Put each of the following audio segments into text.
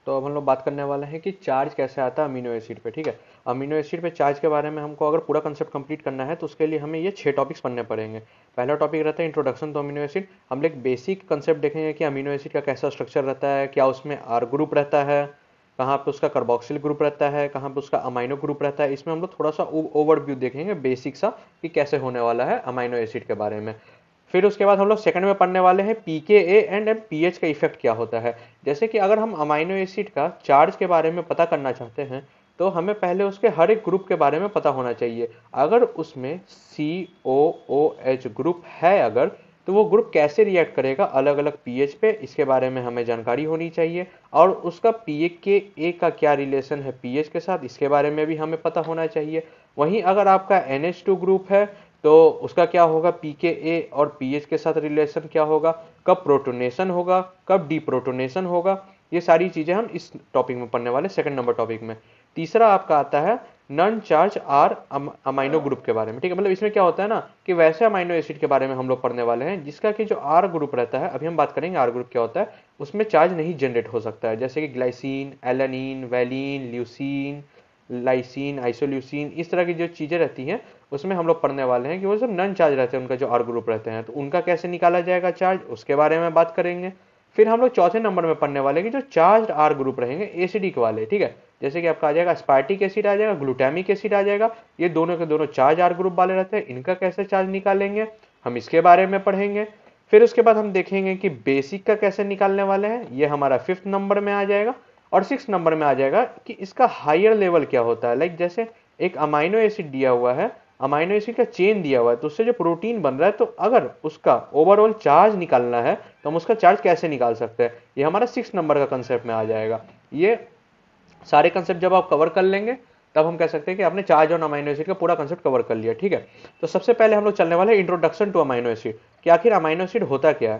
तो अब हम लोग बात करने वाले हैं कि चार्ज कैसे आता है अमीनो एसिड पे। ठीक है, अमीनो एसिड पे चार्ज के बारे में हमको अगर पूरा कंसेप्ट कंप्लीट करना है तो उसके लिए हमें ये 6 टॉपिक्स पढ़ने पड़ेंगे। पहला टॉपिक रहता है इंट्रोडक्शन टू अमीनो एसिड। हम लोग बेसिक कंसेप्ट देखेंगे कि अमीनो एसिड का कैसा स्ट्रक्चर रहता है, क्या उसमें आर ग्रुप रहता है, कहाँ पे उसका कार्बोक्सिल ग्रुप रहता है, कहाँ पे उसका अमाइनो ग्रुप रहता है। इसमें हम लोग थोड़ा सा ओवरव्यू देखेंगे बेसिक सा कि कैसे होने वाला है अमाइनो एसिड के बारे में। फिर उसके बाद हम लोग सेकंड में पढ़ने वाले हैं पीकेए एंड पीएच का इफेक्ट क्या होता है। जैसे कि अगर हम अमाइनो एसिड का चार्ज के बारे में पता करना चाहते हैं तो हमें पहले उसके हर एक ग्रुप के बारे में पता होना चाहिए। अगर उसमें COOH ग्रुप है अगर, तो वो ग्रुप कैसे रिएक्ट करेगा अलग अलग पीएच पे, इसके बारे में हमें जानकारी होनी चाहिए। और उसका पीके का क्या रिलेशन है पीएच के साथ, इसके बारे में भी हमें पता होना चाहिए। वहीं अगर आपका NH2 ग्रुप है तो उसका क्या होगा, पीके और पीएच के साथ रिलेशन क्या होगा, कब प्रोटोनेशन होगा, कब डीप्रोटोनेशन होगा, ये सारी चीजें हम इस टॉपिक में पढ़ने वाले सेकंड नंबर टॉपिक में। तीसरा आपका आता है non charge R amino group के बारे में। ठीक है, मतलब इसमें क्या होता है ना कि वैसे अमाइनो एसिड के बारे में हम लोग पढ़ने वाले हैं जिसका कि जो आर ग्रुप रहता है, अभी हम बात करेंगे आर ग्रुप क्या होता है, उसमें चार्ज नहीं जनरेट हो सकता है। जैसे कि glycine, alanine, valine, leucine, lysine, isoleucine, इस तरह की जो चीजें रहती हैं उसमें हम लोग पढ़ने वाले हैं कि वो सब नन चार्ज रहते हैं, उनका जो आर ग्रुप रहते हैं, तो उनका कैसे निकाला जाएगा चार्ज, उसके बारे में बात करेंगे। फिर हम लोग चौथे नंबर में पढ़ने वाले हैं कि जो चार्ज आर ग्रुप रहेंगे एसिडिक वाले। ठीक है, जैसे कि आपका आ जाएगा स्पार्टिक एसिड आ जाएगा, ग्लूटामिक एसिड आ जाएगा, ये दोनों के दोनों चार्ज आर ग्रुप वाले रहते हैं, इनका कैसे चार्ज निकालेंगे हम इसके बारे में पढ़ेंगे। फिर उसके बाद हम देखेंगे कि बेसिक का कैसे निकालने वाले हैं, ये हमारा 5th नंबर में आ जाएगा। और 6th नंबर में आ जाएगा कि इसका हायर लेवल क्या होता है। लाइक जैसे एक अमाइनो एसिड दिया हुआ है, अमाइनो एसिड का चेन दिया हुआ है, तो उससे जो प्रोटीन बन रहा है, तो अगर उसका ओवरऑल चार्ज निकालना है तो हम उसका चार्ज कैसे निकाल सकते हैं, ये हमारा 6th नंबर का कंसेप्ट में आ जाएगा। ये सारे कंसेप्ट जब आप कवर कर लेंगे तब हम कह सकते हैं कि आपने चार्ज और अमाइनो एसिड का पूरा कंसेप्ट कवर कर लिया। ठीक है, तो सबसे पहले हम लोग चलने वाले हैं इंट्रोडक्शन टू अमाइनो एसिड, कि आखिर अमाइनो एसिड होता क्या है।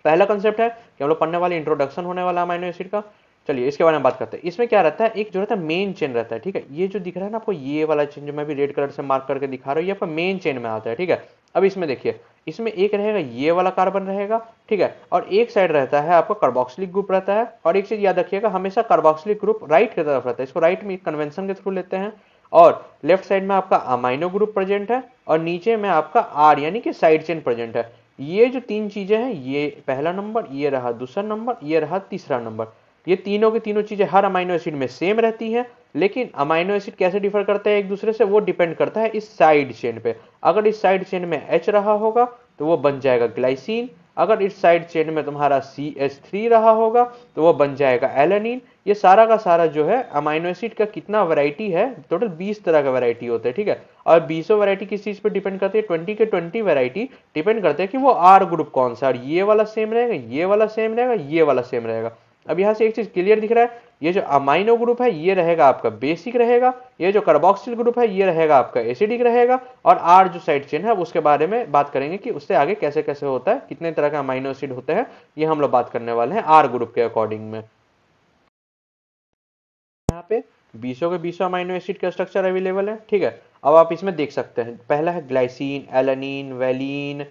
पहला कंसेप्ट है कि हम लोग पढ़ने वाले इंट्रोडक्शन होने वाला अमाइनो एसिड का। चलिए इसके बारे में बात करते हैं। इसमें क्या रहता है, एक जो रहता है मेन चेन रहता है। ठीक है, ये जो दिख रहा है ना आपको, ये वाला चेन जो मैं भी रेड कलर से मार्क करके दिखा रहा हूँ, ये आपका मेन चेन में आता है। ठीक है, अब इसमें देखिए, इसमें एक रहेगा ये वाला कार्बन रहेगा। ठीक है, और एक साइड रहता है आपका कार्बोक्सिलिक ग्रुप रहता है। और एक चीज याद रखिएगा, हमेशा कार्बोक्सिलिक ग्रुप राइट की तरफ रहता है, इसको राइट में कन्वेंशन के थ्रू लेते हैं। और लेफ्ट साइड में आपका अमाइनो ग्रुप प्रेजेंट है, और नीचे में आपका आर यानी कि साइड चेन प्रेजेंट है। ये जो तीन चीजें हैं, ये पहला नंबर, ये रहा दूसरा नंबर, ये रहा तीसरा नंबर, ये तीनों की तीनों चीजें हर अमाइनो एसिड में सेम रहती हैं। लेकिन अमाइनो एसिड कैसे डिफर करता है एक दूसरे से, वो डिपेंड करता है इस साइड चेन पे। अगर इस साइड चेन में H रहा होगा तो वो बन जाएगा ग्लाइसिन। अगर इस साइड चेन में तुम्हारा CH3 रहा होगा तो वो बन जाएगा एलानिन। ये सारा का सारा जो है अमाइनो एसिड का कितना वैरायटी है, टोटल 20 तरह का वैरायटी होता है। ठीक है, और 20 वैरायटी किस चीज पे डिपेंड करती है, 20 के 20 वैरायटी डिपेंड करते हैं कि वो आर ग्रुप कौन सा, और ये वाला सेम रहेगा, ये वाला सेम रहेगा, ये वाला सेम रहेगा। अब यहां से एक चीज क्लियर दिख रहा है, ये जो अमाइनो ग्रुप है ये रहेगा आपका बेसिक रहेगा, ये जो कार्बोक्सिल ग्रुप है ये रहेगा आपका एसिडिक रहेगा, और आर जो साइड चेन है उसके बारे में बात करेंगे कि उससे आगे कैसे कैसे होता है, कितने तरह का अमाइनो एसिड होते हैं, ये हम लोग बात करने वाले हैं आर ग्रुप के अकॉर्डिंग में। यहाँ पे 20 के 20 अमाइनो एसिड का स्ट्रक्चर अवेलेबल है। ठीक है, अब आप इसमें देख सकते हैं, पहला है ग्लाइसिन, एलानिन, वैलिन,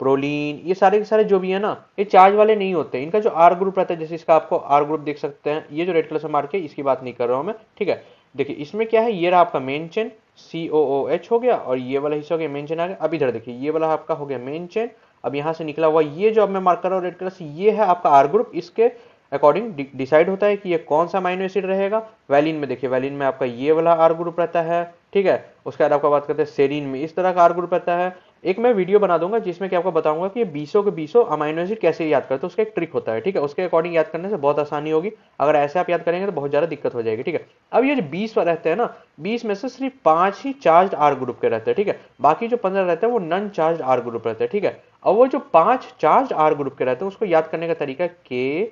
प्रोलीन, ये सारे के सारे जो भी है ना, ये चार्ज वाले नहीं होते। इनका जो आर ग्रुप रहता है, जैसे इसका आपको आर ग्रुप देख सकते हैं, ये जो रेड कलर से मार्क है इसकी बात नहीं कर रहा हूं मैं। ठीक है, देखिए इसमें क्या है, ये रहा आपका मेन चेन COOH हो गया, और ये वाला हिस्सा हो गया मेन चेन आ गया। अब इधर देखिए, ये वाला आपका हो गया मेन चेन। अब यहाँ से निकला हुआ ये जो अब मैं मार्क कर रहा हूँ रेड कलर से, ये है आपका आर ग्रुप। इसके अकॉर्डिंग डिसाइड होता है कि ये कौन सा अमाइनो एसिड रहेगा। वैलिन में देखिए, वैलिन में आपका ये वाला आर ग्रुप रहता है। ठीक है, उसके बाद आपका बात करते हैं सेरीन में, इस तरह का आर ग्रुप रहता है। एक मैं वीडियो बना दूंगा जिसमें कि आपको बताऊंगा कि ये 20 के 20 अमाइनो एसिड कैसे याद करते हैं, उसका एक ट्रिक होता है। ठीक है, उसके अकॉर्डिंग याद करने से बहुत आसानी होगी। अगर ऐसे आप याद करेंगे तो बहुत ज्यादा दिक्कत हो जाएगी। ठीक है, अब ये जो 20 रहते हैं ना, 20 में से सिर्फ 5 ही चार्ज आर ग्रुप के रहते हैं। ठीक है, बाकी जो 15 रहते हैं वो नन चार्ज आर ग्रुप रहते हैं। ठीक है, अब वो जो 5 चार्ज आर ग्रुप के रहते हैं उसको याद करने का तरीका KRHD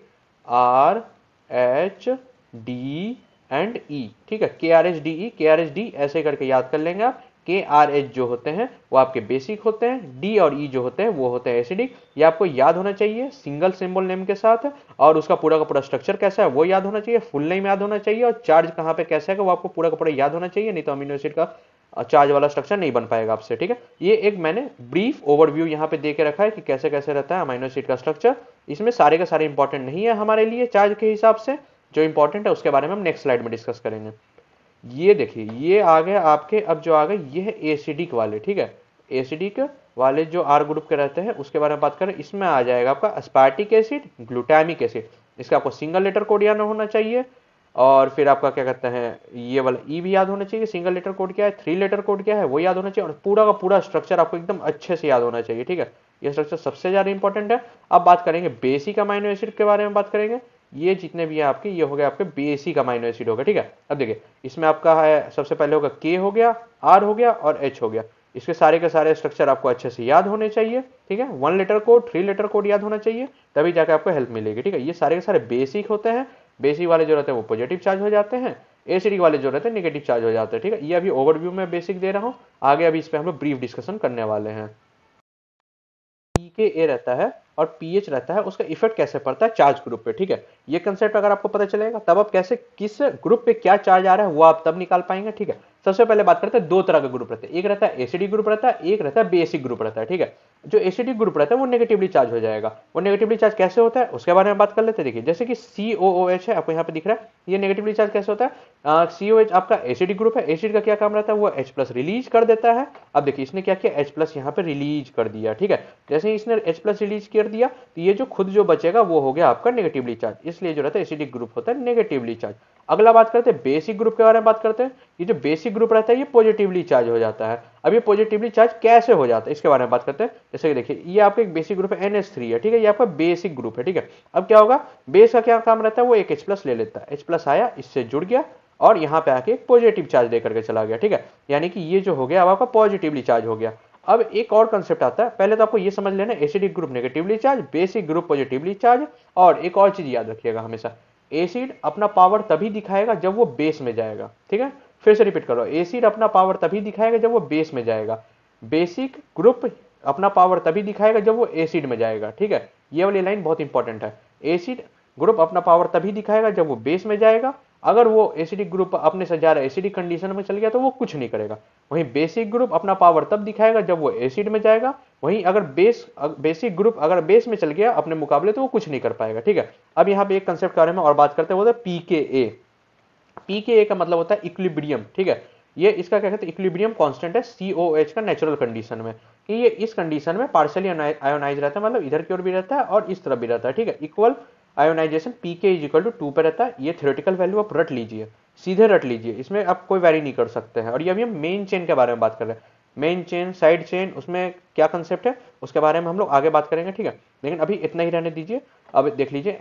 एंड ई। ठीक है, KRHDE KRHD ऐसे करके याद कर लेंगे आप। KRH जो होते हैं वो आपके बेसिक होते हैं, डी और ई जो होते हैं वो होते हैं एसिडिक। ये आपको याद होना चाहिए सिंगल सिंबल नेम के साथ, और उसका पूरा का पूरा स्ट्रक्चर कैसा है वो याद होना चाहिए, फुल नेम याद होना चाहिए, और चार्ज कहाँ पे कैसा है वो आपको पूरा का पूरा याद होना चाहिए, नहीं तो अमीनो एसिड का चार्ज वाला स्ट्रक्चर नहीं बन पाएगा आपसे। ठीक है, ये एक मैंने ब्रीफ ओवरव्यू यहाँ पे दे के रखा है कि कैसे कैसे रहता है अमीनो एसिड का स्ट्रक्चर। इसमें सारे का सारे इंपॉर्टेंट नहीं है हमारे लिए चार्ज के हिसाब से, जो इंपॉर्टेंट है उसके बारे में हम नेक्स्ट स्लाइड में डिस्कस करेंगे। ये देखिए ये आ गए आपके, अब जो आ गए ये है एसिडिक वाले, ठीक है, एसिडिक वाले जो आर ग्रुप के रहते हैं उसके बारे में बात करें। इसमें आ जाएगा आपका अस्पार्टिक एसिड, ग्लूटामिक एसिड, इसका आपको सिंगल लेटर कोड याद होना चाहिए, और फिर आपका क्या कहते हैं ये वाला ई भी याद होना चाहिए, सिंगल लेटर कोड क्या है, 3 लेटर कोड क्या है वो याद होना चाहिए, और पूरा का पूरा स्ट्रक्चर आपको एकदम अच्छे से याद होना चाहिए, ठीक है, ये स्ट्रक्चर सबसे ज्यादा इंपॉर्टेंट है। अब बात करेंगे बेसिक अमाइनो एसिड के बारे में बात करेंगे। ये जितने भी हैं आपके ये हो गए आपके बेसिक अमाइनो एसिड हो गए, ठीक है। अब देखिए इसमें आपका है सबसे पहले होगा के हो गया, आर हो गया और एच हो गया। इसके सारे के सारे स्ट्रक्चर आपको अच्छे से याद होने चाहिए, ठीक है। 1 लेटर कोड 3 लेटर कोड याद होना चाहिए, तभी जाकर आपको हेल्प मिलेगी, ठीक है। ये सारे के सारे बेसिक होते हैं। बेसिक वाले जो रहते हैं वो पॉजिटिव चार्ज हो जाते हैं, एसिडिक वाले जो रहते हैं नेगेटिव चार्ज हो जाते हैं, ठीक है। ये अभी ओवरव्यू में बेसिक दे रहा हूँ, आगे अभी इस पे हम लोग ब्रीफ डिस्कशन करने वाले हैं। पीके रहता है और पीएच रहता है, उसका इफेक्ट कैसे पड़ता है चार्ज ग्रुप पे, ठीक है। ये कंसेप्ट अगर आपको पता चलेगा तब आप कैसे किस ग्रुप पे क्या चार्ज आ रहा है वो आप तब निकाल पाएंगे, ठीक है। सबसे पहले बात करते हैं, दो तरह का ग्रुप रहता है, एक रहता है एसिडिक ग्रुप रहता है, एक रहता है बेसिक ग्रुप रहता है, ठीक है। जो एसिडिक ग्रुप रहता है वो नेगेटिवली चार्ज हो जाएगा। वो नेगेटिवली चार्ज कैसे होता है उसके बारे में बात कर लेते हैं। देखिए जैसे कि COOH है, आपको यहाँ पे दिख रहा है, ये नेगेटिवली चार्ज कैसे होता है। COH आपका एसिडिक ग्रुप है, एसिड का क्या काम रहता है, वो H+ रिलीज कर देता है। अब देखिए इसने क्या किया, H+ यहाँ पे रिलीज कर दिया, ठीक है। जैसे ही इसने H+ रिलीज कर दिया तो ये जो खुद जो बचेगा वो हो गया आपका नेगेटिवली चार्ज, इसलिए जो रहता है एसिडिक ग्रुप होता है नेगेटिवली चार्ज। अगला बात करते हैं बेसिक ग्रुप के बारे में बात करते हैं। ये जो बेसिक ग्रुप रहता है ये पॉजिटिवली चार्ज हो जाता है। अब ये पॉजिटिवली चार्ज कैसे हो जाता है इसके बारे में बात करते हैं। जैसे कि देखिए ये आपका एक बेसिक ग्रुप है NH3 है, ठीक है, ये आपका बेसिक ग्रुप है, ठीक है। अब क्या होगा, बेस का क्या काम रहता है, वो एक H+ ले लेता है, H+ आया इससे जुड़ गया और यहाँ पे आके एक पॉजिटिव चार्ज लेकर के चला गया, ठीक है। यानी कि ये जो हो गया अब आपका पॉजिटिवली चार्ज हो गया। अब एक और कंसेप्ट आता है, पहले तो आपको ये समझ लेना acidic group negatively charge, basic group positively charge. और एक और चीज याद रखिएगा हमेशा, एसिड अपना पावर तभी दिखाएगा जब वो बेस में जाएगा, ठीक है। फिर से रिपीट करो, एसिड अपना पावर तभी दिखाएगा जब वो बेस में जाएगा, बेसिक ग्रुप अपना पावर तभी दिखाएगा जब वो एसिड में जाएगा, ठीक है। ये वाली लाइन बहुत इंपॉर्टेंट है। एसिड ग्रुप अपना पावर तभी दिखाएगा जब वो बेस में जाएगा, अगर वो एसिडिक ग्रुप अपने से जा रहा है एसिडिक कंडीशन में चल गया तो वो कुछ नहीं करेगा। वहीं बेसिक ग्रुप अपना पावर तब दिखाएगा जब वो एसिड में जाएगा, वहीं अगर बेसिक ग्रुप अगर बेस में चल गया अपने मुकाबले तो वो कुछ नहीं कर पाएगा, ठीक है। अब यहाँ पे एक कंसेप्ट के बारे में और बात करते हैं, वो होता है पीकेए। पीकेए का मतलब होता है इक्विलिब्रियम, ठीक है। ये इसका क्या कहते हैं, इक्विलिब्रियम कांस्टेंट है COH का नेचुरल कंडीशन में, कि ये इस कंडीशन में पार्शियली आयोनाइज रहता है, मतलब इधर की ओर भी रहता है और इस तरफ भी रहता है, ठीक है। इक्वल आयोनाइजेशन पीके = 2 पे रहता है। ये थ्योरेटिकल वैल्यू आप रट लीजिए, सीधे रट लीजिए, इसमें आप कोई वैरी नहीं कर सकते हैं। और ये अभी हम मेन चेन के बारे में बात कर रहे हैं, मेन चेन साइड चेन उसमें क्या कंसेप्ट है उसके बारे में हम लोग आगे बात करेंगे, ठीक है। लेकिन अभी इतना ही रहने दीजिए। अब देख लीजिए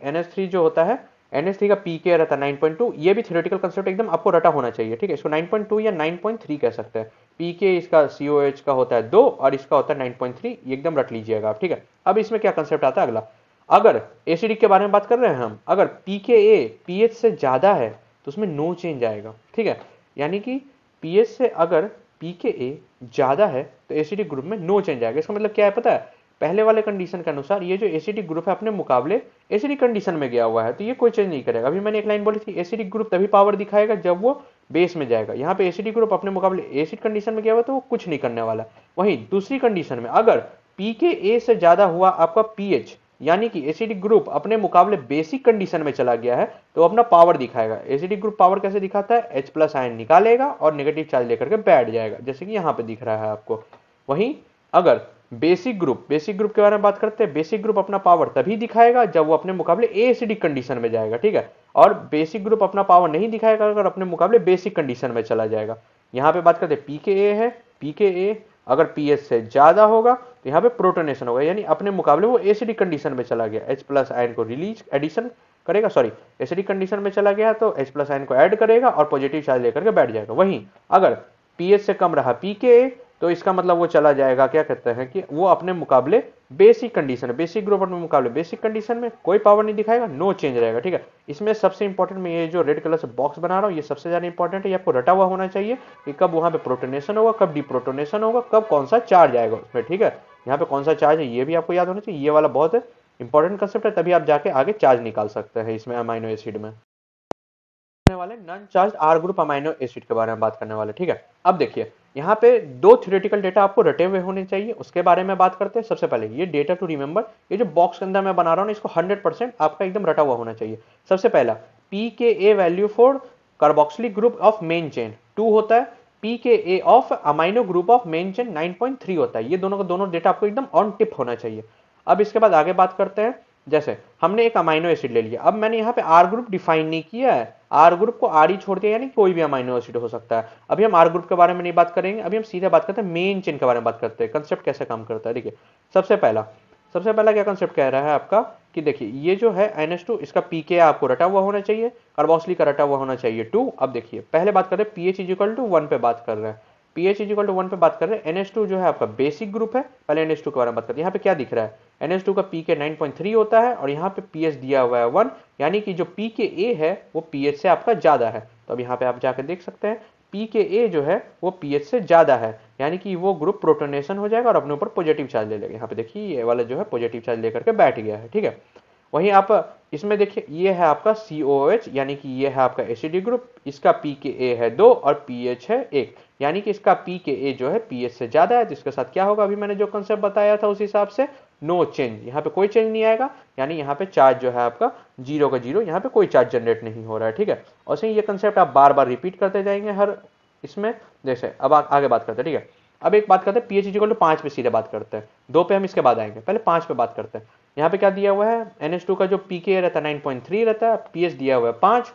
NH3 जो होता है, NH3 का पीके रहता है 9.2। ये भी थ्योरेटिकल कंसेप्ट एकदम आपको रटा होना चाहिए, ठीक है। इसको 9.2 या 9.3 कह सकते हैं। पीके इसका COH का होता है 2 और इसका होता है 9.3, ये एकदम रट लीजिएगा आप, ठीक है। अब इसमें क्या कंसेप्ट आता है अगला, अगर एसिडिक के बारे में बात कर रहे हैं हम, अगर pKa pH से ज्यादा है तो उसमें नो चेंज आएगा, ठीक है। यानी कि pH से अगर pKa ज्यादा है तो एसिडिक ग्रुप में नो चेंज आएगा। इसका मतलब क्या है पता है, पहले वाले कंडीशन के अनुसार ये जो एसिडिक ग्रुप है अपने मुकाबले एसिडिक कंडीशन में गया हुआ है तो ये कोई चेंज नहीं करेगा। अभी मैंने एक लाइन बोली थी, एसिडिक ग्रुप तभी पावर दिखाएगा जब वो बेस में जाएगा। यहाँ पे एसिडिक ग्रुप अपने मुकाबले एसिड कंडीशन में गया हुआ तो वो कुछ नहीं करने वाला। वहीं दूसरी कंडीशन में अगर pKa से ज्यादा हुआ आपका pH, यानी कि एसिडिक ग्रुप अपने मुकाबले बेसिक कंडीशन में चला गया है तो अपना पावर दिखाएगा। एसिडिक ग्रुप पावर कैसे दिखाता है, H+ आयन निकालेगा और नेगेटिव चार्ज लेकर के बैठ जाएगा, जैसे कि यहाँ पे दिख रहा है आपको। वहीं अगर बेसिक ग्रुप के बारे में बात करते हैं, बेसिक ग्रुप अपना पावर तभी दिखाएगा जब वो अपने मुकाबले एसिडिक कंडीशन में जाएगा, ठीक है। और बेसिक ग्रुप अपना पावर नहीं दिखाएगा अगर अपने मुकाबले बेसिक कंडीशन में चला जाएगा। यहाँ पे बात करते हैं pKa है, pKa अगर pH से ज्यादा होगा तो यहाँ पे प्रोटोनेशन होगा, यानी अपने मुकाबले वो एसिडिक कंडीशन में चला गया, H+ आयन को रिलीज एडिशन करेगा, सॉरी एसिडिक कंडीशन में चला गया तो H+ आयन को ऐड करेगा और पॉजिटिव चार्ज लेकर के बैठ जाएगा। वहीं अगर pH से कम रहा pKa तो इसका मतलब वो चला जाएगा, क्या कहते हैं कि वो अपने मुकाबले बेसिक कंडीशन है, बेसिक ग्रुप अपने मुकाबले बेसिक कंडीशन में कोई पावर नहीं दिखाएगा, नो चेंज रहेगा, ठीक है। इसमें सबसे इंपॉर्टेंट मैं ये जो रेड कलर से बॉक्स बना रहा हूँ ये सबसे ज्यादा इंपॉर्टेंट है, ये आपको रटा हुआ होना चाहिए कि कब वहां पे प्रोटोनेशन होगा, कब डिप्रोटोनेशन होगा, कब कौन सा चार्ज आएगा उसमें, ठीक है। यहाँ पे कौन सा चार्ज है ये भी आपको याद होना चाहिए, ये वाला बहुत इंपॉर्टेंट कंसेप्ट है, तभी आप जाके आगे चार्ज निकाल सकते हैं इसमें अमाइनो एसिड में। वाले non charge R group amino acid के बारे में बात करने वाले, ठीक है। अब देखिए यहाँ पे दो थ्योरेटिकल डेटा आपको रटे हुए होने चाहिए, उसके बारे में बात करते हैं। सबसे पहले ये डेटा टू रिमेंबर, ये जो बॉक्स के अंदर मैं बना रहा हूँ इसको 100% आपका एकदम रटा हुआ होना चाहिए। सबसे पहला P K A value for carboxylic group of main chain 2 होता है, P K A of amino group of main chain 9.3 होता है। ये दोनों का दोनों डेटा आपको एकदम ऑन टिप होना चाहिए। अब इसके बाद आगे बात करते हैं, जैसे हमने एक अमाइनो एसिड ले लिया, अब मैंने यहाँ पे आर ग्रुप डिफाइन नहीं किया है, आर ग्रुप को आर ही छोड़ दिया, यानी कोई भी अमाइनो एसिड हो सकता है। अभी हम आर ग्रुप के बारे में नहीं बात करेंगे, अभी हम सीधे बात करते हैं मेन चेन के बारे में बात करते हैं, कंसेप्ट कैसे काम करता है। देखिए सबसे पहला क्या कंसेप्ट कह रहा है आपका कि देखिए ये जो है NH2 इसका pK आपको रटा हुआ होना चाहिए, कार्बोक्सिलिक का रटा हुआ होना चाहिए 2। अब देखिए पहले बात कर रहे हैं pH इक्वल टू 1 पे बात कर रहे हैं, pH इक्वल टू 1 पे बात कर रहे हैं। NH2 जो है आपका बेसिक ग्रुप है, पहले NH2 के बारे में बात करते हैं। यहाँ पे क्या दिख रहा है, NH2 का pK 9.3 होता है और यहाँ पे pH दिया हुआ है 1, यानी कि जो pKa है वो pH से आपका ज्यादा है। तो अब यहाँ पे आप जाकर देख सकते हैं pKa जो है वो pH से ज्यादा है, यानी कि वो ग्रुप प्रोटोनेशन हो जाएगा और अपने ऊपर पॉजिटिव चार्ज ले लेगा। यहाँ पे देखिए ये वाला जो है पॉजिटिव चार्ज लेकर के बैठ गया है, ठीक है। वहीं आप इसमें देखिए ये है आपका COOH, यानी कि ये है आपका एसिडिक ग्रुप, इसका pKa है 2 और pH है 1, यानी कि इसका pKa जो है pH से ज्यादा है। तो इसके साथ क्या होगा, अभी मैंने जो कंसेप्ट बताया था उस हिसाब से नो चेंज, यहाँ पे कोई चेंज नहीं आएगा, यानी यहाँ पे चार्ज जो है आपका 0 का 0, यहाँ पे कोई चार्ज जनरेट नहीं हो रहा है, ठीक है। और सही ये कंसेप्ट आप बार बार रिपीट करते जाएंगे हर इसमें। जैसे अब आगे बात करते हैं, ठीक है। अब एक बात करते हैं pH इक्वल टू 5 पे सीधे बात करते हैं, 2 पे हम इसके बाद आएंगे, पहले 5 पे बात करते हैं। यहाँ पे क्या दिया हुआ है, NH2 का जो pKa रहता है 9.3 रहता है, pH दिया हुआ है 5,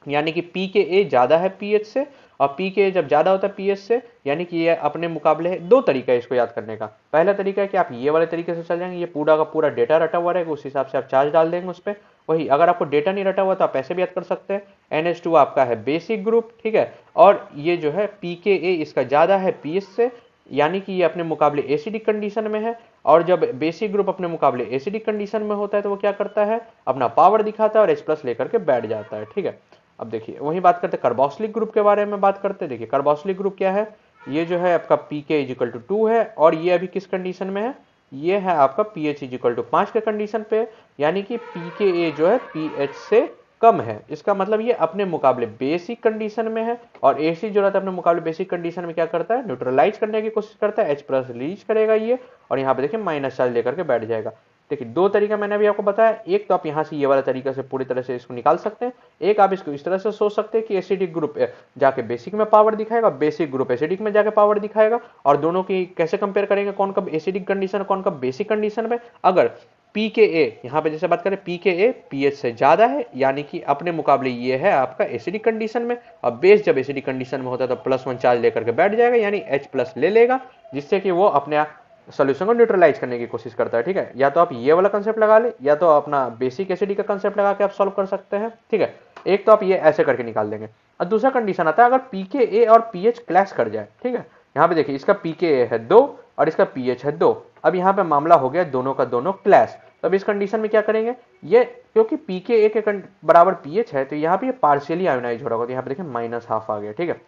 यानी कि pKa ज्यादा है pH से, और pKa जब ज्यादा होता है pH से, यानी कि ये अपने मुकाबले है। दो तरीका है इसको याद करने का, पहला तरीका है कि आप ये वाले तरीके से चल जाएंगे, ये पूरा का पूरा डेटा रटा हुआ रहेगा, उस हिसाब से आप चार्ज डाल देंगे उस पर। वही अगर आपको डेटा नहीं रटा हुआ तो आप ऐसे भी याद कर सकते हैं, NH2 आपका है बेसिक ग्रुप, ठीक है, और ये जो है pKa इसका ज्यादा है pH से, यानी कि ये अपने मुकाबले एसिडिक कंडीशन में है। और जब बेसिक ग्रुप अपने मुकाबले एसिडिक कंडीशन में होता है तो वो क्या करता है, अपना पावर दिखाता है और H+ लेकर के बैठ जाता है, ठीक है। अब देखिए वही बात करते हैं कार्बोक्सिलिक ग्रुप के बारे में बात करते हैं। देखिए कार्बोक्सिलिक ग्रुप क्या है, ये जो है आपका pK इक्वल टू 2 है, और ये अभी किस कंडीशन में है, ये है आपका pH इक्वल टू 5 के कंडीशन पे, यानी कि pKa जो है pH से कम है। इसका मतलब ये अपने मुकाबले बेसिक कंडीशन में है, और एसिड जो रहता है अपने मुकाबले बेसिक कंडीशन में क्या करता है, न्यूट्रलाइज करने की कोशिश करता है, H+ रिलीज करेगा ये, और यहाँ पे देखिए माइनस चार्ज लेकर के बैठ जाएगा। देखिए दो तरीका मैंने अभी आपको बताया, एक तो आप यहाँ से ये वाला तरीका से पूरी तरह से इसको निकाल सकते हैं, एक आप इसको इस तरह से सोच सकते हैं कि एसिडिक ग्रुप जाके बेसिक में पावर दिखाएगा, बेसिक ग्रुप एसिडिक में जाके पावर दिखाएगा, और दोनों की कैसे कंपेयर करेंगे, कौन कब एसिडिक कंडीशन कौन कब बेसिक कंडीशन में। अगर pKa यहाँ पे जैसे बात करें pKa pH से ज्यादा है, यानी कि अपने मुकाबले ये है आपका एसिडिक कंडीशन में, और बेस जब एसिडिक कंडीशन में होता है तो +1 चार्ज लेकर के बैठ जाएगा, यानी H+ ले लेगा, जिससे कि वो अपने सोल्यूशन को न्यूट्रलाइज करने की कोशिश करता है, ठीक है। या तो आप ये वाला कंसेप्ट लगा ले, या तो अपना बेसिक एसिडिक का कंसेप्ट लगा के आप सॉल्व कर सकते हैं, ठीक है। एक तो आप ये ऐसे करके निकाल देंगे। और दूसरा कंडीशन आता है अगर pKa और pH क्लैश कर जाए, ठीक है। यहाँ पे देखिए इसका pKa है 2 और इसका pH है 2, अब यहाँ पे मामला हो गया दोनों का दोनों क्लैश। तो अब इस कंडीशन में क्या करेंगे, ये क्योंकि pKa के बराबर pH है तो यहाँ पे ये पार्शियली आयोनाइज हो रहा होगा, तो यहाँ पे देखिए -½ आ गया, ठीक है।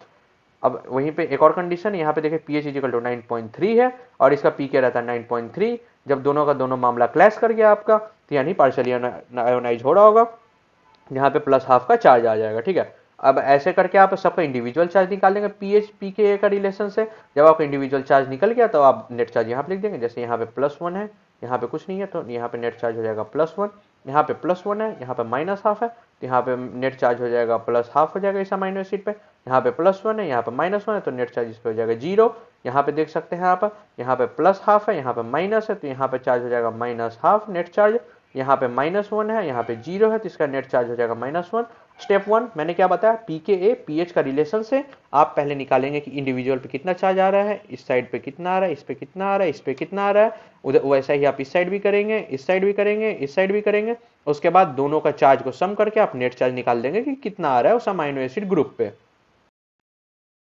अब वहीं पे एक और कंडीशन, यहाँ पे देखिए pH इक्वल टू 9.3 है और इसका pK रहता है 9.3, जब दोनों का दोनों मामला क्लैश कर गया आपका, तो यानी पार्शियली आयोनाइज हो रहा होगा, यहाँ पे +½ का चार्ज आ जाएगा, ठीक है। अब ऐसे करके आप सबका इंडिविजुअल चार्ज निकाल देंगे pH pKa का रिलेशन से। जब आपका इंडिविजुअल चार्ज निकल गया तो आप नेट चार्ज यहाँ पे लिख देंगे, जैसे यहाँ पे +1 है, यहाँ पे कुछ नहीं है तो यहाँ पे नेट चार्ज हो जाएगा +1, यहाँ पे +1 है, यहाँ पे -½ है, तो यहाँ पे नेट चार्ज हो जाएगा +½ हो जाएगा इस अमाइनो एसिड पे। यहाँ पे +1 है, यहाँ पे -1 है, तो नेट चार्ज इस पे हो जाएगा 0। यहाँ पे देख सकते हैं आप, यहाँ पे +½ है, यहाँ पे माइनस है, तो यहाँ पे चार्ज हो जाएगा -½ नेट चार्ज। यहाँ पे -1 है, यहाँ पे 0 है, तो इसका नेट चार्ज हो जाएगा -1। स्टेप 1 मैंने क्या बताया, pKa pH का रिलेशन से आप पहले निकालेंगे कि इंडिविजुअल पे कितना चार्ज आ रहा है, इस साइड पे कितना आ रहा है, इस पे कितना आ रहा है, इस पे कितना आ रहा है, उधर वैसा ही आप इस साइड भी करेंगे, इस साइड भी करेंगे, इस साइड भी करेंगे। उसके बाद दोनों का चार्ज को सम करके आप नेट चार्ज निकाल देंगे कि कितना आ रहा है उस अमाइनो एसिड ग्रुप पे।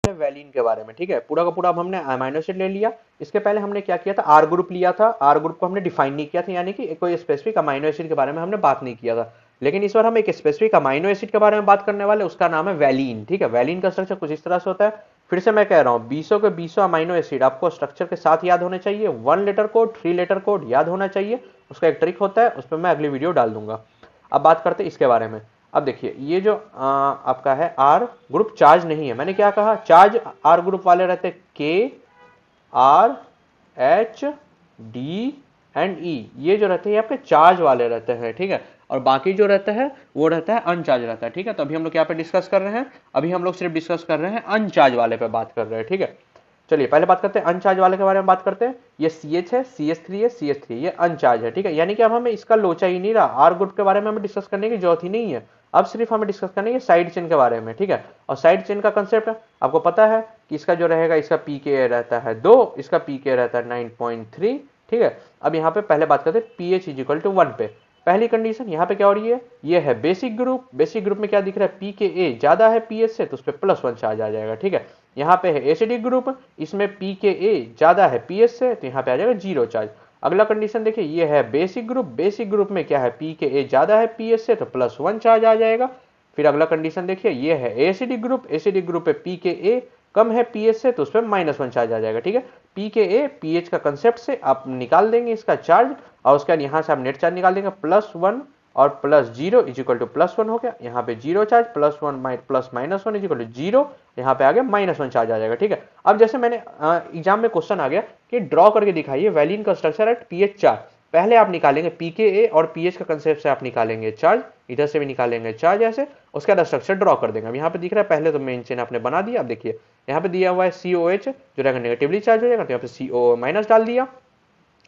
वैलिन के बारे में, ठीक है, पूरा का पूरा अब हमने अमाइनो एसिड ले लिया। इसके पहले हमने क्या किया था, आर ग्रुप लिया था, आर ग्रुप को हमने डिफाइन नहीं किया था, यानी कि कोई स्पेसिफिक अमाइनो एसिड के बारे में हमने बात नहीं किया था। लेकिन इस बार हम एक स्पेसिफिक अमाइनो एसिड के बारे में बात करने वाले, उसका नाम है वैलिन, ठीक है। वैलिन का स्ट्रक्चर कुछ इस तरह से होता है, फिर से मैं कह रहा हूँ 20 के 20 अमाइनो एसिड आपको स्ट्रक्चर के साथ याद होने चाहिए, 1 लेटर कोड 3 लेटर कोड याद होना चाहिए। उसका एक ट्रिक होता है, उस पर मैं अगली वीडियो डाल दूंगा। अब बात करते हैं इसके बारे में। अब देखिए ये जो आपका है आर ग्रुप चार्ज नहीं है, मैंने क्या कहा, चार्ज आर ग्रुप वाले रहते के आर एच डी एंड ई, ये जो रहते हैं आपके चार्ज वाले रहते हैं, ठीक है। और बाकी जो रहता है वो रहता है अनचार्ज रहता है, ठीक है। तो अभी हम लोग यहाँ पे डिस्कस कर रहे हैं, अभी हम लोग सिर्फ डिस्कस कर रहे हैं अनचार्ज वाले पे बात कर रहे हैं, ठीक है। चलिए पहले बात करते हैं अनचार्ज वाले के बारे में बात करते हैं। ये CH है, CH3 है, CH3 ये अनचार्ज है, ठीक है। यानी कि अब हमें इसका लोचा ही नहीं रहा, आर ग्रुप के बारे में हमें डिस्कस करने की जरूरत ही नहीं है। अब सिर्फ हमें डिस्कस करने की साइड चेन के बारे में, ठीक है। और साइड चेन का कंसेप्ट आपको पता है कि इसका जो रहेगा, इसका पीके रहता है 2, इसका पीके रहता है 9.3, ठीक है। अब यहाँ पे पहले बात करते हैं पीएच इज इक्वल टू 1 पे। पहली कंडीशन यहाँ पे क्या हो रही है, ये है बेसिक ग्रुप। बेसिक ग्रुप में क्या दिख रहा है, पीके ज्यादा है पीएच से, तो उस पर +1 चार्ज आ जाएगा, ठीक है। यहाँ पे है एसिडिक ग्रुप, इसमें पीके ज्यादा है पीएच से, तो यहाँ पे आ जाएगा 0 चार्ज। अगला कंडीशन देखिए, ये है बेसिक ग्रुप। बेसिक ग्रुप में क्या है, पीके ज्यादा है पीएच से, तो +1 चार्ज आ जाएगा। फिर अगला कंडीशन देखिए, ये है एसिडिक ग्रुप। एसिडिक ग्रुप पे पीके कम है पीएच से, तो उस पर -1 चार्ज आ जाएगा, ठीक है। पीके पीएच का कंसेप्ट से आप निकाल देंगे इसका चार्ज, और उसके बाद यहाँ से आप नेट चार्ज निकाल देंगे, +1 और +0 इज इक्वल टू +1 हो गया। यहाँ पे 0 charge, +1 plus -1 is equal to 0, यहाँ पे आ गया -1 चार्ज आ जाएगा, ठीक है। अब जैसे मैंने एग्जाम में क्वेश्चन आ गया कि ड्रॉ करके दिखाइए वैलिन का स्ट्रक्चर एट पीएच 4। पहले आप निकालेंगे पीके और पीएच का कंसेप्ट से आप निकालेंगे चार्ज, इधर से भी निकालेंगे चार्ज ऐसे, उसके बाद स्ट्रक्चर ड्रॉ कर देंगे। अब यहाँ पे दिख रहा है, पहले तो मेन चेन आपने बना दिया। अब देखिए यहाँ पे दिया हुआ है COH जो रहेगा नेगेटिवली चार्ज हो जाएगा, तो यहाँ पे CO माइनस डाल दिया।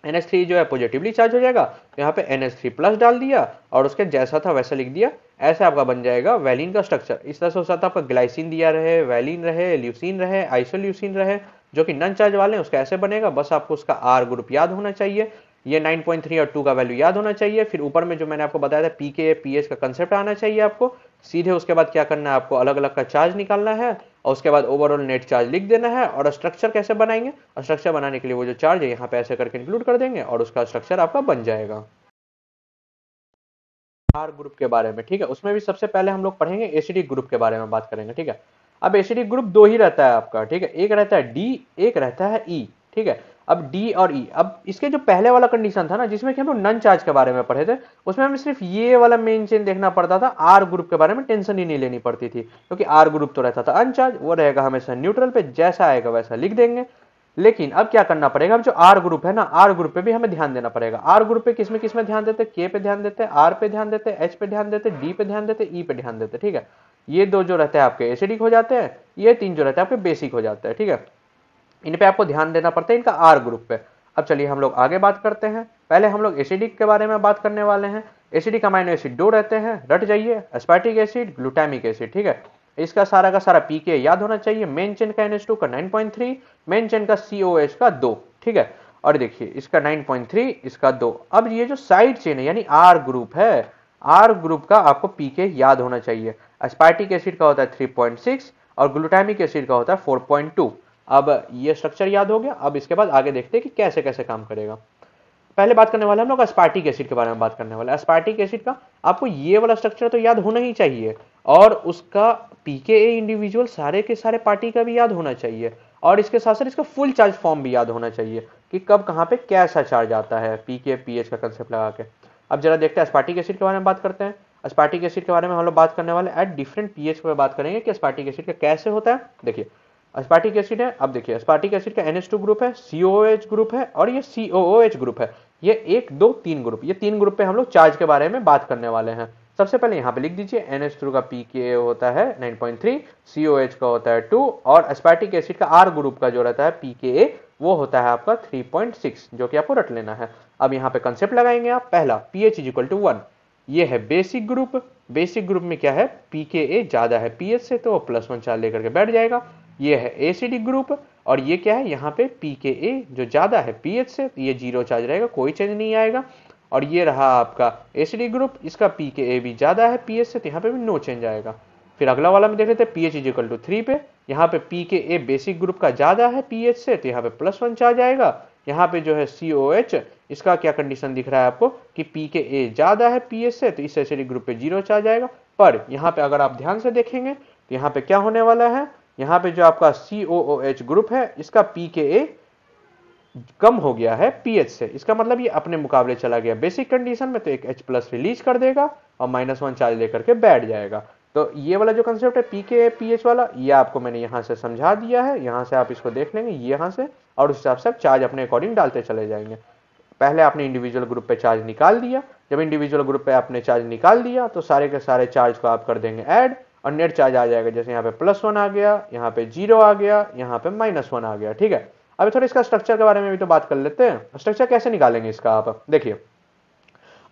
NH3 जो है पॉजिटिवली चार्ज हो जाएगा, तो यहाँ पे NH3 प्लस डाल दिया, और उसके जैसा था वैसा लिख दिया। ऐसे आपका बन जाएगा वैलिन का स्ट्रक्चर। इस तरह से हो सकता है आपका ग्लाइसिन दिया रहे, वैलिन रहे, ल्यूसिन रहे, आइसोल्यूसिन रहे, जो कि नन चार्ज वाले हैं, उसका ऐसे बनेगा। बस आपको उसका आर ग्रुप याद होना चाहिए, ये 9.3 और 2 का वैल्यू याद होना चाहिए। फिर ऊपर में जो मैंने आपको बताया था पीके पीएच का कंसेप्ट आना चाहिए आपको। सीधे उसके बाद क्या करना है, आपको अलग अलग का चार्ज निकालना है, और उसके बाद ओवरऑल नेट चार्ज लिख देना है। और स्ट्रक्चर कैसे बनाएंगे, स्ट्रक्चर बनाने के लिए वो जो चार्ज है यहाँ पे ऐसे करके इंक्लूड कर देंगे, और उसका स्ट्रक्चर आपका बन जाएगा। आर ग्रुप के बारे में, ठीक है, उसमें भी सबसे पहले हम लोग पढ़ेंगे एसिडिक ग्रुप के बारे में बात करेंगे, ठीक है। अब एसिडिक ग्रुप 2 ही रहता है आपका, ठीक है। एक रहता है डी, एक रहता है ई, ठीक है। अब डी और ई, अब इसके जो पहले वाला कंडीशन था ना, जिसमें कि हम लोग नन चार्ज के बारे में पढ़े थे, उसमें हमें सिर्फ ये वाला मेन चेन देखना पड़ता था। आर ग्रुप के बारे में टेंशन ही नहीं लेनी पड़ती थी, क्योंकि आर ग्रुप तो रहता था अनचार्ज, वो रहेगा हमेशा न्यूट्रल पे, जैसा आएगा वैसा लिख देंगे। लेकिन अब क्या करना पड़ेगा, अब जो आर ग्रुप है ना, आर ग्रुप पे भी हमें ध्यान देना पड़ेगा। आर ग्रुप पे किसमें ध्यान देते हैं, के पे ध्यान देते हैं, आर पे ध्यान देते हैं, एच पे ध्यान देते हैं, डी पे ध्यान देते हैं, ई पे ध्यान देते हैं, ठीक है। ये 2 जो रहते हैं आपके एसिडिक हो जाते हैं, ये 3 जो रहते हैं आपके बेसिक हो जाते हैं, ठीक है। इन पे आपको ध्यान देना पड़ता है इनका आर ग्रुप पे। अब चलिए हम लोग आगे बात करते हैं। पहले हम लोग एसिडिक के बारे में बात करने वाले हैं। एसिडिक अमाइनो एसिड 2 रहते हैं, रट जाइए, एस्पार्टिक एसिड, ग्लूटामिक एसिड, ठीक है। इसका सारा का सारा पीके याद होना चाहिए। मेन चेन का NH2 का 9.3, मेन चेन का COH का 2, ठीक है। और देखिए इसका 9.3, इसका 2। अब ये जो साइड चेन है यानी आर ग्रुप है, आर ग्रुप का आपको पीके याद होना चाहिए। एस्पार्टिक एसिड का होता है 3.6 और ग्लूटामिक एसिड का होता है 4.2। अब ये स्ट्रक्चर याद हो गया। अब इसके बाद आगे देखते हैं कि कैसे कैसे काम करेगा। पहले बात करने वाले हम लोग एस्पार्टिक एसिड के बारे में बात करने वाले। एस्पार्टिक एसिड का आपको ये वाला स्ट्रक्चर तो याद होना ही चाहिए, और उसका पीके इंडिविजुअल सारे के सारे पार्टी का भी याद होना चाहिए, और इसके साथ साथ इसका फुल चार्ज फॉर्म भी याद होना चाहिए कि कब कहाँ पे कैसा चार्ज आता है, पीके पीएच का कंसेप्ट लगा के। अब जरा देखते हैं एस्पार्टिक एसिड के बारे में बात करते हैं। एस्पार्टिक एसिड के बारे में हम लोग बात करने वाले एट डिफरेंट पीएच पे बात करेंगे कि एस्पार्टिक एसिड का कैसे होता है। देखिए एस्पार्टिक एसिड है, अब देखिए एस्पार्टिक एसिड का NH2 ग्रुप है, COOH ग्रुप है, और ये COOH ग्रुप है। ये 1 2 3 ग्रुप, ये 3 ग्रुप पे हम लोग चार्ज के बारे में बात करने वाले हैं। सबसे पहले यहाँ पे लिख दीजिए NH2 का pKa होता है 9.3, COH का होता है 2, और एस्पार्टिक एसिड का R ग्रुप का जो रहता है pKa वो होता है आपका 3.6, जो कि आपको रट लेना है। अब यहाँ पे कंसेप्ट लगाएंगे आप। पहला pH इज इक्वल टू 1, ये है बेसिक ग्रुप। बेसिक ग्रुप में क्या है, pKa ज्यादा है pH से, तो वो +1 चार्ज लेकर के बैठ जाएगा। ये है एसिडिक ग्रुप, और ये क्या है, यहाँ पे pKa जो ज्यादा है pH से, तो ये 0 चार्ज रहेगा, कोई चेंज नहीं आएगा। और ये रहा आपका एसिडिक ग्रुप, इसका pKa भी ज्यादा है pH से, तो यहाँ पे भी नो चेंज आएगा। फिर अगला वाला में देख लेते हैं pH इज इक्वल टू 3 पे। यहाँ पे pKa बेसिक ग्रुप का ज्यादा है pH से, तो यहाँ पे +1 चार्ज आएगा। यहाँ पे जो है COH, इसका क्या कंडीशन दिख रहा है आपको कि pKa ज्यादा है pH से, तो इस एसिडिक ग्रुप पे 0 चार्ज आएगा। पर यहाँ पे अगर आप ध्यान से देखेंगे तो यहाँ पे क्या होने वाला है, यहाँ पे जो आपका COOH ग्रुप है, इसका pKa कम हो गया है pH से। इसका मतलब ये अपने मुकाबले चला गया बेसिक कंडीशन में, तो एक H+ रिलीज कर देगा और -1 चार्ज लेकर के बैठ जाएगा। तो ये वाला जो कंसेप्ट है pKa pH वाला, ये आपको मैंने यहाँ से समझा दिया है। यहाँ से आप इसको देख लेंगे यहाँ से, और उस हिसाब से आप चार्ज अपने अकॉर्डिंग डालते चले जाएंगे। पहले आपने इंडिविजुअल ग्रुप पे चार्ज निकाल दिया, जब इंडिविजुअल ग्रुप पे आपने चार्ज निकाल दिया तो सारे के सारे चार्ज को आप कर देंगे ऐड और नेट चार्ज आ जाएगा। जैसे यहाँ पे +1 आ गया, यहाँ पे 0 आ गया, यहाँ पे -1 आ गया। ठीक है, अभी थोड़ा इसका स्ट्रक्चर के बारे में भी तो बात कर लेते हैं। स्ट्रक्चर कैसे निकालेंगे इसका, आप देखिए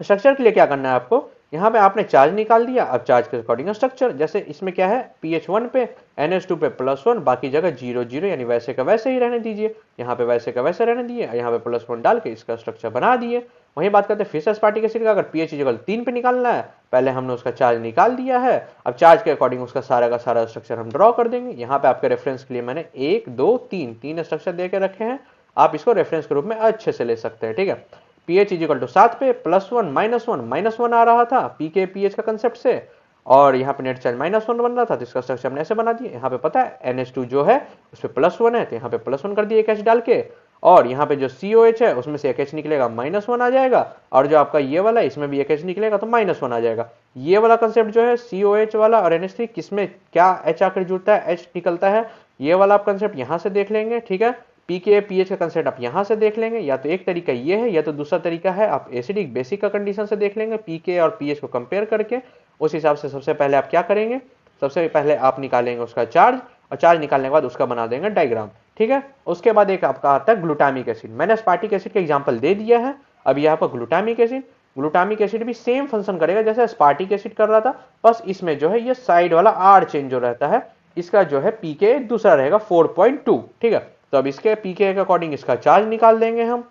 स्ट्रक्चर के लिए क्या करना है आपको, यहाँ पे आपने चार्ज निकाल दिया, अब चार्ज के अकॉर्डिंग स्ट्रक्चर, जैसे इसमें क्या है pH1 पे NH2 पे +1, बाकी जगह 0 0 यानी वैसे का वैसे ही रहने दीजिए, यहाँ पे वैसे का वैसे रहने दिए, यहाँ पे +1 डाल के इसका स्ट्रक्चर बना दिए। वही बात करते हैं फिर से एस्पार्टिक एसिड का, अगर pH 3 पे निकालना है, पहले हमने उसका चार्ज निकाल दिया है, अब चार्ज के अकॉर्डिंग उसका सारा का सारा स्ट्रक्चर हम ड्रॉ कर देंगे। यहाँ पे आपके रेफरेंस के लिए मैंने 1 2 3 स्ट्रक्चर दे के रखे हैं, आप इसको रेफरेंस के रूप में अच्छे से ले सकते हैं। ठीक है, pH 7 पे +1 -1 आ रहा था pK pH का कंसेप्ट से, और यहाँ पे नेट चार्ज -1 बन रहा था, तो इसका स्ट्रक्चर हमने ऐसे बना दिया। यहाँ पे पता है NH2 जो है उस पर +1 है, तो यहाँ पे +1 कर दिया एक H डाल के, और यहाँ पे जो COH है उसमें से एक H निकलेगा -1 आ जाएगा, और जो आपका ये वाला है इसमें भी एक H निकलेगा तो -1 आ जाएगा। ये वाला कंसेप्ट जो है COH वाला और NH3 किसमें क्या H आकर जुड़ता है, H निकलता है, ये वाला आप कंसेप्ट यहाँ से देख लेंगे। ठीक है, pK pH का कंसेप्ट आप यहाँ से देख लेंगे, या तो एक तरीका ये है या तो दूसरा तरीका है आप एसिडिक बेसिक का कंडीशन से देख लेंगे, pK और pH को कंपेयर करके। उस हिसाब से सबसे पहले आप क्या करेंगे, सबसे पहले आप निकालेंगे उसका चार्ज, और चार्ज निकालने के बाद उसका बना देंगे डायग्राम। ठीक है, उसके बाद एक आपका आता है ग्लूटामिक एसिड। मैंने एस्पार्टिक एसिड का एग्जाम्पल दे दिया है, अब यहाँ पर ग्लूटामिक एसिड। ग्लूटामिक एसिड भी सेम फंक्शन करेगा जैसे एस्पार्टिक एसिड कर रहा था, बस इसमें जो है ये साइड वाला R चेंज जो रहता है, इसका जो है pK दूसरा रहेगा 4.2। ठीक है, तो अब इसके pK के अकॉर्डिंग इसका चार्ज निकाल देंगे हम।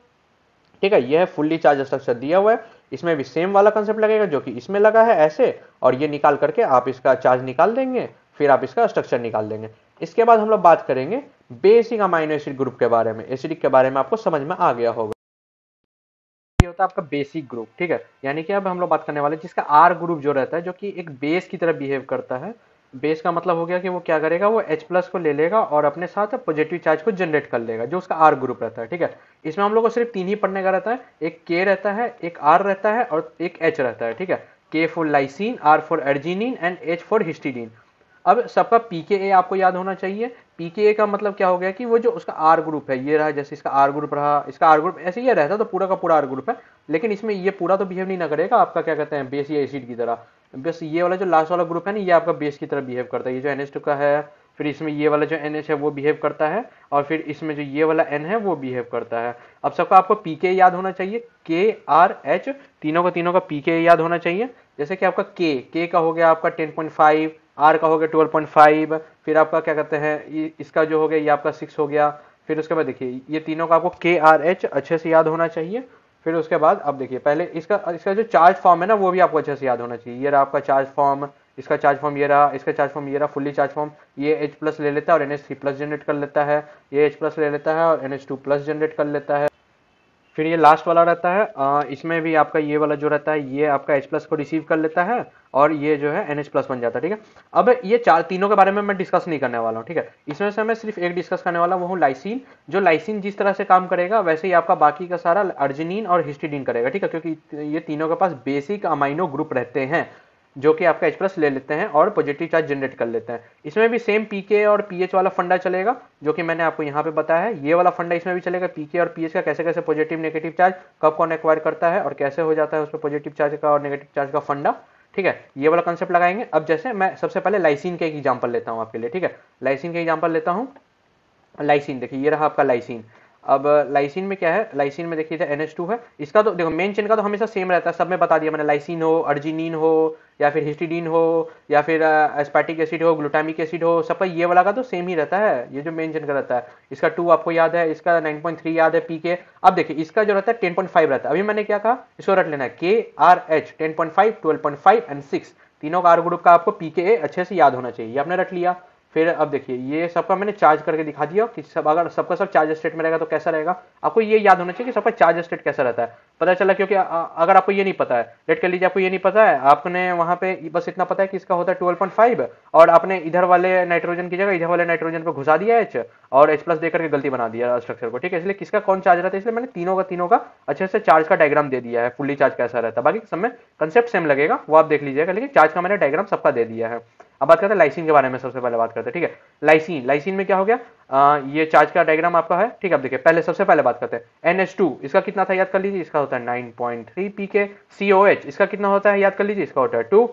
ठीक है, यह है फुल्ली चार्ज स्ट्रक्चर दिया हुआ है, इसमें भी सेम वाला कंसेप्ट लगेगा जो कि इसमें लगा है ऐसे, और ये निकाल करके आप इसका चार्ज निकाल देंगे, फिर आप इसका स्ट्रक्चर निकाल देंगे। इसके बाद हम लोग बात करेंगे बेसिक अमाइनो एसिड ग्रुप के बारे में। एसिडिक के बारे में आपको समझ में आ गया होगा, ये होता है आपका बेसिक ग्रुप। ठीक है, यानी कि अब हम लोग बात करने वाले जिसका R ग्रुप जो रहता है, जो कि एक बेस की तरह बिहेव करता है। बेस का मतलब हो गया कि वो क्या करेगा, वो H+ को ले लेगा और अपने साथ पॉजिटिव चार्ज को जनरेट कर लेगा, जो उसका R ग्रुप रहता है। ठीक है, इसमें हम लोग को सिर्फ 3 ही पढ़ने का रहता है, एक K रहता है, एक R रहता है और एक H रहता है। ठीक है, K for lysine, R for arginine and H for histidine. अब सबका pKa आपको याद होना चाहिए। pKa का मतलब क्या हो गया कि वो जो उसका R ग्रुप है, ये रहा, जैसे इसका R ग्रुप रहा, इसका R ग्रुप ऐसे ही रहता तो पूरा का पूरा R ग्रुप है, लेकिन इसमें ये पूरा तो बिहेव नहीं ना करेगा आपका क्या कहते हैं बेस या एसिड की तरह, बस ये वाला जो लास्ट वाला ग्रुप है ना, ये आपका बेस की तरह बिहेव करता है। ये जो NH2 का है, फिर इसमें ये वाला जो NH है वो बिहेव करता है, और फिर इसमें जो ये वाला N है वो बिहेव करता है। अब सबका आपको pK याद होना चाहिए, K R H तीनों का pK याद होना चाहिए। जैसे कि आपका K का हो गया आपका 10.5, R का हो गया 12.5, फिर आपका क्या कहते हैं इसका जो हो गया ये आपका 6 हो गया। फिर उसके बाद देखिए ये तीनों का आपको K R H अच्छे से याद होना चाहिए। फिर उसके बाद अब देखिए पहले इसका जो चार्ज फॉर्म है ना वो भी आपको अच्छे से याद होना चाहिए। ये रहा आपका चार्ज फॉर्म, इसका चार्ज फॉर्म ये रहा, इसका चार्ज फॉर्म ये रहा, फुल्ली चार्ज फॉर्म। ये H+ ले लेता है और NH3+ जनरेट कर लेता है, ये H+ ले लेता है और NH2+ जनरेट कर लेता है। फिर ये लास्ट वाला रहता है, इसमें भी आपका ये वाला जो रहता है ये आपका H+ को रिसीव कर लेता है और ये जो है NH+ बन जाता है। ठीक है, अब ये तीनों के बारे में मैं डिस्कस नहीं करने वाला हूँ। ठीक है, इसमें से मैं सिर्फ एक डिस्कस करने वाला वो हूँ लाइसिन। जो लाइसिन जिस तरह से काम करेगा वैसे ही आपका बाकी का सारा अर्जिनिन और हिस्टिडीन करेगा। ठीक है, क्योंकि ये तीनों के पास बेसिक अमाइनो ग्रुप रहते हैं जो कि आपका H+ ले लेते हैं और पॉजिटिव चार्ज जनरेट कर लेते हैं। इसमें भी सेम pK और pH वाला फंडा चलेगा जो कि मैंने आपको यहाँ पे बताया है। ये वाला फंडा इसमें भी चलेगा, pK और pH का कैसे कैसे पॉजिटिव नेगेटिव चार्ज कब कौन एक्वायर करता है और कैसे हो जाता है उस पर पॉजिटिव चार्ज का और नेगेटिव चार्ज का फंडा। ठीक है, ये वाला कंसेप्ट लगाएंगे। अब जैसे मैं सबसे पहले लाइसिन का एक एग्जाम्पल लेता हूँ आपके लिए। ठीक है, लाइसिन का एग्जाम्पल लेता हूँ। लाइसिन देखिए ये रहा आपका लाइसिन। अब लाइसिन में क्या है, लाइसिन में देखिए NH2 है, इसका तो देखो मेन चेन का तो हमेशा सेम रहता है, सब में बता दिया मैंने, लाइसिन हो, अर्जिनिन हो, या फिर हिस्टिडीन हो, या फिर एस्पार्टिक एसिड हो, ग्लूटामिक एसिड हो, सबका ये वाला का तो सेम ही रहता है। ये जो मेन चेन का रहता है इसका 2 आपको याद है, इसका 9.3 याद है pK। अब देखिए इसका जो रहता है 10.5 रहता है। अभी मैंने क्या कहा, इसको रट लेना है K R H 10.5 12.5 एंड 6, तीनों का R ग्रुप का आपको pKa अच्छे से याद होना चाहिए, ये आपने रट लिया। फिर अब देखिए ये सबका मैंने चार्ज करके दिखा दिया कि सब अगर सबका सब चार्ज स्टेट में रहेगा तो कैसा रहेगा। आपको ये याद होना चाहिए कि सबका चार्ज स्टेट कैसा रहता है, पता चला। क्योंकि अगर आपको ये नहीं पता है, लेट कर लीजिए आपको ये नहीं पता है, आपने वहां पे बस इतना पता है कि इसका होता है 12.5 और आपने इधर वाले नाइट्रोजन की जगह इधर वाले नाइट्रोजन पे घुसा दिया H और H+ देकर के गलती बना दिया स्ट्रक्चर को। ठीक है, इसलिए किसका कौन चार्ज रहता है, इसलिए मैंने तीनों का अच्छे से चार्ज का डायग्राम दे दिया है, फुल्ली चार्ज कैसा रहता है। बाकी सब में कंसेप्ट सेम लगेगा, वो आप देख लीजिएगा, लेकिन चार्ज का मैंने डायग्राम सबका दे दिया है। अब बात करते हैं लाइसिन के बारे में, सबसे पहले बात करते हैं। ठीक है, लाइसिन में क्या हो गया, ये चार्ज का डायग्राम आपका है, ठीक है। अब देखिए पहले सबसे पहले बात करते हैं NH2, इसका कितना था याद कर लीजिए, इसका होता है 9.3 pK। COH इसका कितना होता है याद कर लीजिए, इसका होता है 2।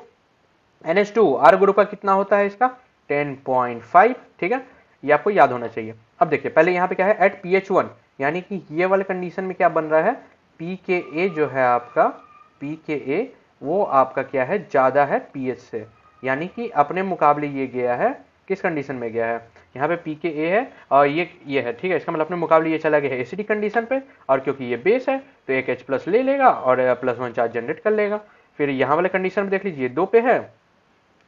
NH2 R ग्रुप का कितना होता है इसका 10.5, ठीक है, ये आपको याद होना चाहिए। अब देखिए पहले यहाँ पे क्या है एट pH 1, यानी कि ये वाले कंडीशन में क्या बन रहा है, pKa जो है आपका, pKa वो आपका क्या है, ज्यादा है pH से, यानी कि अपने मुकाबले ये गया है किस कंडीशन में गया है, यहाँ पे pKa है और ये है, ठीक है। इसका मतलब अपने मुकाबले ये चला गया है एसिडिक कंडीशन पे, और क्योंकि ये बेस है तो एक H प्लस ले लेगा और +1 चार्ज जनरेट कर लेगा। फिर यहाँ वाले कंडीशन में देख लीजिए 2 पे है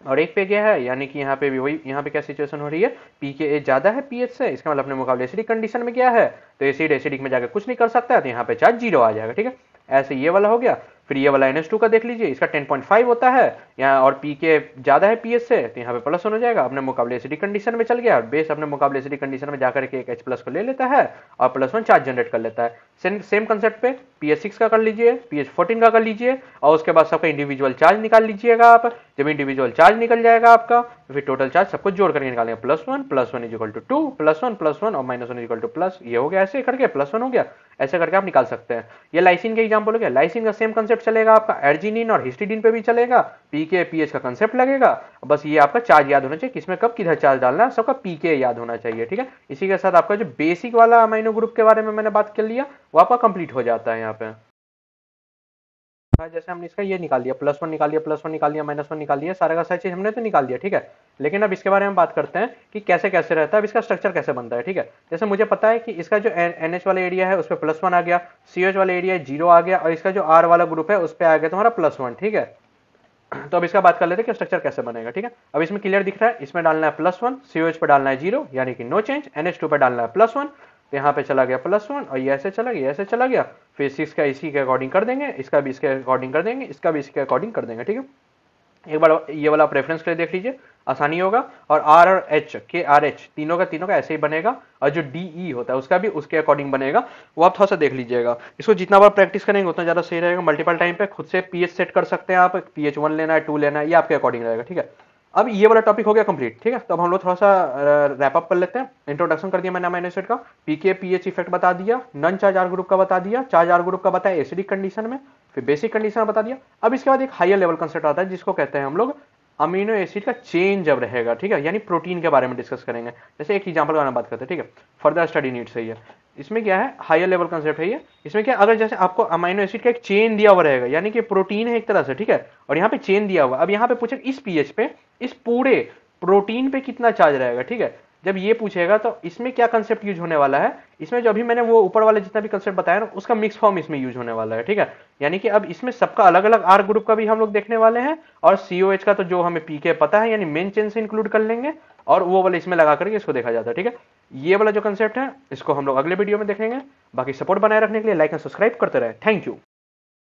और 1 पे गया है, यानी कि यहाँ पे भी वही, यहाँ पे क्या सिचुएशन हो रही है, pKa ज्यादा है pH से, इसका मतलब अपने मुकाबले एसिडिक कंडीशन में गया है, तो एसिड एसिडिक में जाकर कुछ नहीं कर सकता है, तो यहाँ पे चार्ज 0 आ जाएगा, ठीक है। ऐसे ये वाला हो गया। फिर ये वाला NH2 का देख लीजिए, इसका 10.5 होता है यहाँ, और pK ज्यादा है pH से, तो यहाँ पे प्लस हो जाएगा, अपने मुकाबले एसिडिक कंडीशन में चल गया, और बेस अपने मुकाबले एसिडिक कंडीशन में जाकर के एक H प्लस को ले लेता है और +1 चार्ज जनरेट कर लेता है। सेम कंसेप्ट पे pH 6 का कर लीजिए, pH 14 का कर लीजिए, और उसके बाद सबका इंडिविजुअल चार्ज निकाल लीजिएगा आप। जब इंडिविजुअल चार्ज निकल जाएगा आपका, फिर टोटल चार्ज सबको जोड़ करके निकालेंगे, +1 इज इक्वल टू 2, +1 और -1 इज इक्वल टू प्लस, ये हो गया ऐसे करके, +1 हो गया, ऐसे करके आप निकाल सकते हैं। ये लाइसिन के एग्जांपल हो गया। लाइसिन का सेम कंसेप्ट चलेगा आपका, अर्जिनिन और हिस्टिडीन पे भी चलेगा, पीके पीएच का कंसेप्ट लगेगा। बस ये आपका चार्ज याद होना चाहिए, किसमें कब किधर चार्ज डालना है, सबका पीके याद होना चाहिए, ठीक है। इसी के साथ आपका जो बेसिक वाला अमाइनो ग्रुप के बारे में मैंने बात कर लिया, वो आपका कंप्लीट हो जाता है यहाँ पे। जैसे हमने इसका ये निकाल लिया, +1 निकाल लिया, +1 निकाल लिया, -1 निकाल लिया, सारा का सारा चीज हमने तो निकाल दिया, ठीक है। लेकिन अब इसके बारे में बात करते हैं कि कैसे कैसे रहता है, अब इसका स्ट्रक्चर कैसे बनता है, ठीक है। जैसे मुझे पता है कि इसका जो NH वाला एरिया है उस पर +1 आ गया, CH वाला एरिया 0 आ गया, और इसका जो R वाला ग्रुप है उस पर आ गया तुम्हारा +1, ठीक है। तो अब इसका बात कर लेते हैं कि स्ट्रक्चर कैसे बनेगा, ठीक है। अब इसमें क्लियर दिख रहा है, इसमें डालना है +1, COH पर डालना है 0 यानी कि नो चेंज, NH2 पर डालना है +1, तो यहाँ पे चला गया +1, और ये ऐसे चला गया, ऐसे चला गया। फिर 6 का इसी के अकॉर्डिंग कर देंगे, इसका भी इसके अकॉर्डिंग कर देंगे, इसका भी इसके अकॉर्डिंग कर देंगे, ठीक है। एक बार ये वाला प्रेफरेंस के लिए देख लीजिए, आसानी होगा। और R और H के RH तीनों का ऐसे ही बनेगा, और जो DE होता है उसका भी उसके अकॉर्डिंग बनेगा, वो आप थोड़ा सा देख लीजिएगा। इसको जितना बार प्रैक्टिस करेंगे उतना ज्यादा सही रहेगा। मल्टीपल टाइम पे खुद से pH सेट कर सकते हैं आप, pH 1 लेना है, 2 लेना है, ये आपके अकॉर्डिंग रहेगा, ठीक है। अब ये वाला टॉपिक हो गया कंप्लीट, ठीक है। तो अब हम लोग थोड़ा सा रैप अप कर लेते हैं। इंट्रोडक्शन कर दिया मैंने अमाइनो एसिड का, पीके पीएच इफेक्ट बता दिया, नन चार्ज आर ग्रुप का बता दिया, चार्ज आर ग्रुप का बताया एसिडिक कंडीशन में, फिर बेसिक कंडीशन बता दिया। अब इसके बाद एक हायर लेवल कंसेप्ट आता है जिसको कहते हैं हम लोग अमीनो एसिड का चेन जब रहेगा, ठीक है, यानी प्रोटीन के बारे में डिस्कस करेंगे। जैसे एक एग्जांपल का बात करते हैं, ठीक है, फर्दर स्टडी नीड से ही है। इसमें क्या है, हायर लेवल कंसेप्ट है ये। इसमें क्या, अगर जैसे आपको अमीनो एसिड का एक चेन दिया हुआ रहेगा, यानी कि प्रोटीन है एक तरह से, ठीक है, और यहाँ पे चेन दिया हुआ, अब यहाँ पे पूछे इस पीएच पे इस पूरे प्रोटीन पे कितना चार्ज रहेगा, ठीक है। जब ये पूछेगा तो इसमें क्या कंसेप्ट यूज होने वाला है, इसमें जो अभी मैंने वो ऊपर वाले जितना भी कंसेप्ट बताया ना, उसका मिक्स फॉर्म इसमें यूज होने वाला है, ठीक है। यानी कि अब इसमें सबका अलग अलग आर ग्रुप का भी हम लोग देखने वाले हैं, और सीओएच का तो जो हमें पीके पता है, यानी मेन चेन से इंक्लूड कर लेंगे, और वो वाला इसमें लगा करके इसको देखा जाता है, ठीक है। ये वाला जो कंसेप्ट है इसको हम लोग अगले वीडियो में देखेंगे। बाकी सपोर्ट बनाए रखने के लिए लाइक एंड सब्सक्राइब करते रहे। Thank you.